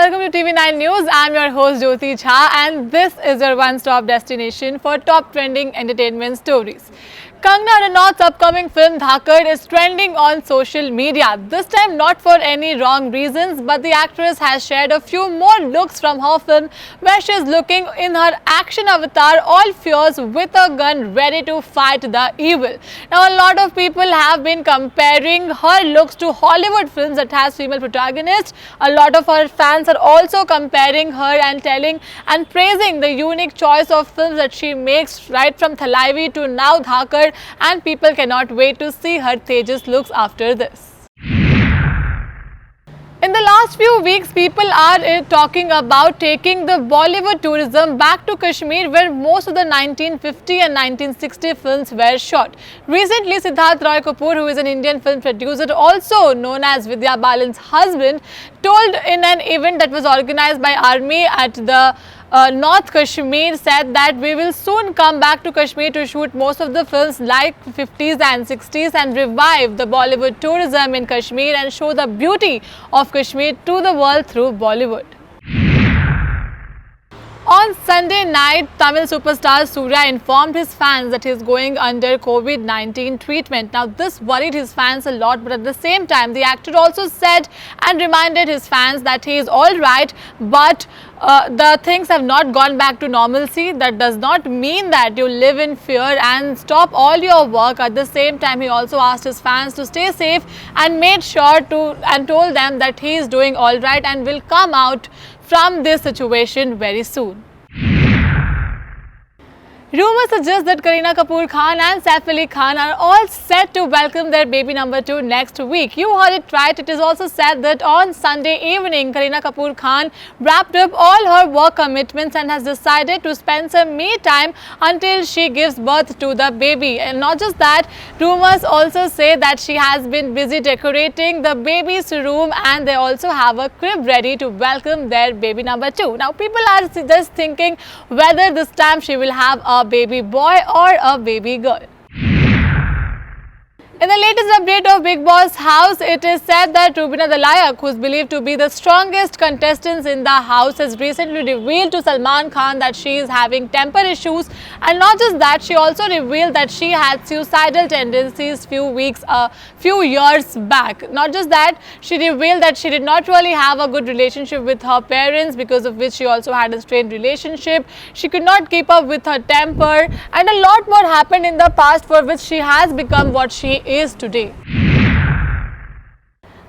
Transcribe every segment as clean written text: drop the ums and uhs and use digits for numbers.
welcome to TV9 News. I'm your host Jyoti Jha and this is your one-stop destination for top trending entertainment stories. Kangana Ranaut's upcoming film Dhaakad is trending on social media. This time not for any wrong reasons, but the actress has shared a few more looks from her film where she is looking in her action avatar all fierce with a gun ready to fight the evil. Now a lot of people have been comparing her looks to Hollywood films that has female protagonists. A lot of her fans are also comparing her and telling and praising the unique choice of films that she makes, right from Thalaivi to now Dhaakad. And people cannot wait to see her Tejas looks after this. In the last few weeks, people are talking about taking the Bollywood tourism back to Kashmir, where most of the 1950 and 1960 films were shot. Recently, Siddharth Roy Kapoor, who is an Indian film producer, also known as Vidya Balan's husband, told in an event that was organized by Army at the North Kashmir, said that we will soon come back to Kashmir to shoot most of the films like 50s and 60s and revive the Bollywood tourism in Kashmir and show the beauty of Kashmir to the world through Bollywood. On Sunday night, Tamil superstar Surya informed his fans that he is going under COVID-19 treatment. Now, this worried his fans a lot, but at the same time, the actor also said and reminded his fans that he is all right, but the things have not gone back to normalcy. That does not mean that you live in fear and stop all your work. At the same time, he also asked his fans to stay safe and made sure to and told them that he is doing all right and will come out from this situation very soon. Rumours suggest that Kareena Kapoor Khan and Saif Ali Khan are all set to welcome their baby number 2 next week. You heard it right. It is also said that on Sunday evening, Kareena Kapoor Khan wrapped up all her work commitments and has decided to spend some me time until she gives birth to the baby. And not just that, rumours also say that she has been busy decorating the baby's room and they also have a crib ready to welcome their baby number 2. Now, people are just thinking whether this time she will have a baby boy or a baby girl. In the latest update of Bigg Boss house, it is said that Rubina Dalayak, who is believed to be the strongest contestant in the house, has recently revealed to Salman Khan that she is having temper issues, and not just that, she also revealed that she had suicidal tendencies few years back. Not just that, she revealed that she did not really have a good relationship with her parents, because of which she also had a strained relationship. She could not keep up with her temper, and a lot more happened in the past for which she has become what she is today.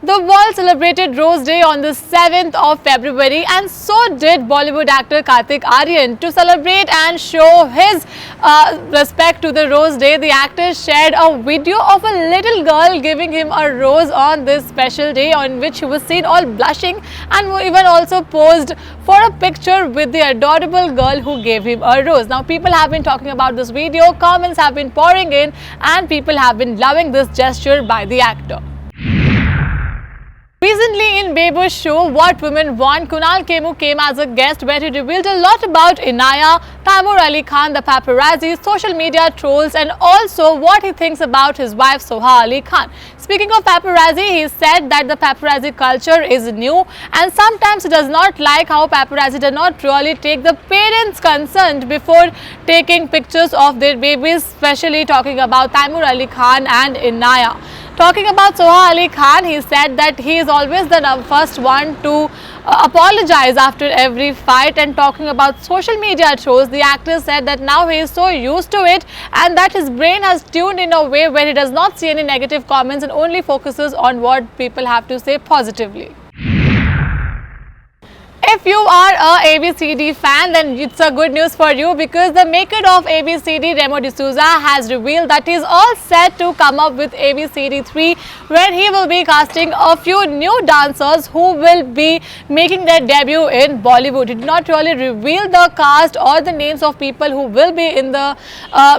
The world celebrated Rose Day on the 7th of February, and so did Bollywood actor Kartik Aaryan. To celebrate and show his respect to the Rose Day, the actor shared a video of a little girl giving him a rose on this special day, on which he was seen all blushing and even also posed for a picture with the adorable girl who gave him a rose. Now, people have been talking about this video, comments have been pouring in, and people have been loving this gesture by the actor. Recently in Bebu's show What Women Want, Kunal Khemu came as a guest where he revealed a lot about Inaya, Taimur Ali Khan, the paparazzi, social media trolls, and also what he thinks about his wife Soha Ali Khan. Speaking of paparazzi, he said that the paparazzi culture is new and sometimes he does not like how paparazzi do not really take the parents' consent before taking pictures of their babies, especially talking about Taimur Ali Khan and Inaya. Talking about Soha Ali Khan, he said that he is always the first one to apologize after every fight, and talking about social media trolls, the actor said that now he is so used to it and that his brain has tuned in a way where he does not see any negative comments and only focuses on what people have to say positively. If you are a ABCD fan, then it's a good news for you, because the maker of ABCD, Remo D'Souza, has revealed that he is all set to come up with ABCD 3, where he will be casting a few new dancers who will be making their debut in Bollywood. He did not really reveal the cast or the names of people who will be in the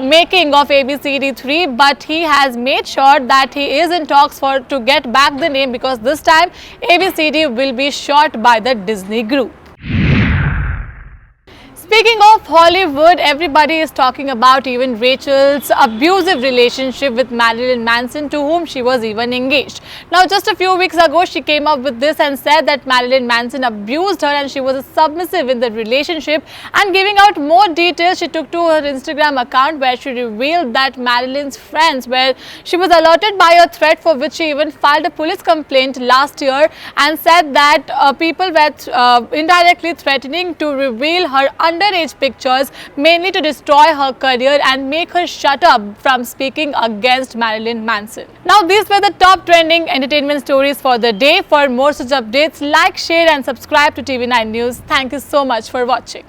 making of ABCD 3, but he has made sure that he is in talks to get back the name, because this time ABCD will be shot by the Disney Group. Speaking of Hollywood, everybody is talking about even Rachel's abusive relationship with Marilyn Manson, to whom she was even engaged. Now, just a few weeks ago, she came up with this and said that Marilyn Manson abused her and she was submissive in the relationship. And giving out more details, she took to her Instagram account where she revealed that Marilyn's friends, where she was alerted by a threat for which she even filed a police complaint last year, and said that people were indirectly threatening to reveal her underage pictures, mainly to destroy her career and make her shut up from speaking against Marilyn Manson. Now, these were the top trending entertainment stories for the day. For more such updates, like, share and subscribe to TV9 News. Thank you so much for watching.